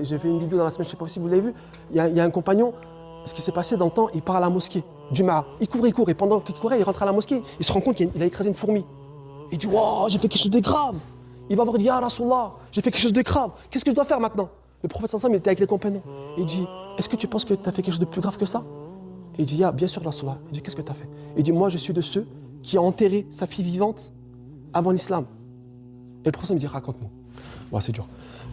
J'ai fait une vidéo dans la semaine, je ne sais pas si vous l'avez vu, il y a un compagnon, ce qui s'est passé dans le temps, il part à la mosquée, Jumaa, il court, et pendant qu'il courait, il rentre à la mosquée, il se rend compte qu'il a écrasé une fourmi. Il dit, wow, j'ai fait quelque chose de grave. Il va voir, il dit, ah Rasulallah, j'ai fait quelque chose de grave, qu'est-ce que je dois faire maintenant? Le prophète sallallahu alayhi wa sallam, il était avec les compagnons. Il dit, est-ce que tu penses que tu as fait quelque chose de plus grave que ça? Et il dit, ah, bien sûr Rasulallah. Il dit, qu'est-ce que tu as fait? Il dit, moi je suis de ceux qui ont enterré sa fille vivante avant l'islam. Et le prophète me dit, raconte-moi. Ouais, c'est dur.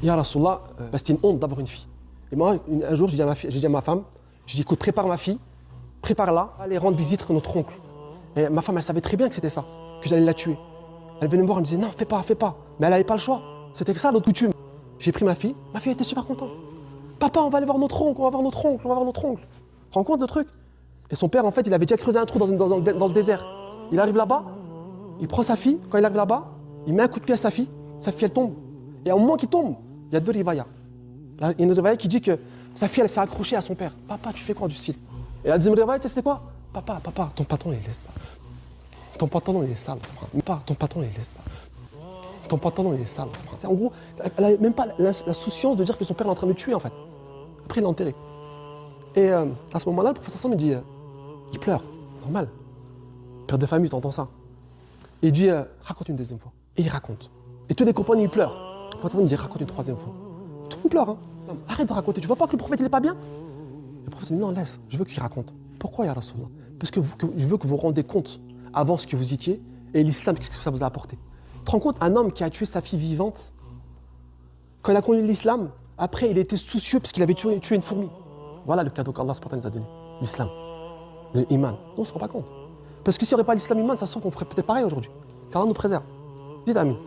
Ya Rasulallah, c'était une honte d'avoir une fille. Et moi, un jour, j'ai dit à ma femme, je dis, écoute, prépare ma fille, prépare-la, allez rendre visite à notre oncle. Et ma femme, elle savait très bien que c'était ça, que j'allais la tuer. Elle venait me voir, elle me disait, non, fais pas. Mais elle n'avait pas le choix. C'était que ça, l'autre coutume. J'ai pris ma fille était super contente. Papa, on va aller voir notre oncle, on va voir notre oncle. Rends compte le truc? Et son père, en fait, il avait déjà creusé un trou dans le désert. Il arrive là-bas, il prend sa fille, quand il arrive là-bas, il met un coup de pied à sa fille, elle tombe. Et au moment qu'il tombe, il y a deux rivayas. Il y a une rivaya qui dit que sa fille, elle s'est accrochée à son père. Papa, tu fais quoi du style? Et la deuxième rivaya, c'était quoi? Papa, ton patron, il laisse ça. Ton pantalon, il est sale. Papa, ton patron, il laisse ça. Ton pantalon, il est sale. En gros, elle n'avait même pas la souciance de dire que son père est en train de le tuer, en fait. Après, il l'a enterré. Et à ce moment-là, le professeur me dit, il pleure, normal. Père de famille, t'entends ça. Et il dit, raconte une deuxième fois. Et il raconte. Et tous les compagnons, ils pleurent. Le professeur me dit, raconte une troisième fois. Tout le monde pleure, hein. Non, arrête de raconter, tu vois pas que le prophète, il est pas bien? Le prophète me dit, non, laisse, je veux qu'il raconte. Pourquoi, ya Rasulallah? Parce que je veux que vous rendez compte avant ce que vous étiez et l'islam, qu'est-ce que ça vous a apporté. Tu te rends compte, un homme qui a tué sa fille vivante, quand il a connu l'islam, après, il était soucieux parce qu'il avait tué une fourmi. Voilà le cadeau qu'Allah nous a donné, l'islam, l'iman. Non, on ne se rend pas compte. Parce que s'il n'y aurait pas l'islam, l'iman, ça se sent qu'on ferait peut-être pareil aujourd'hui. Qu'Allah nous préserve. Dites amin.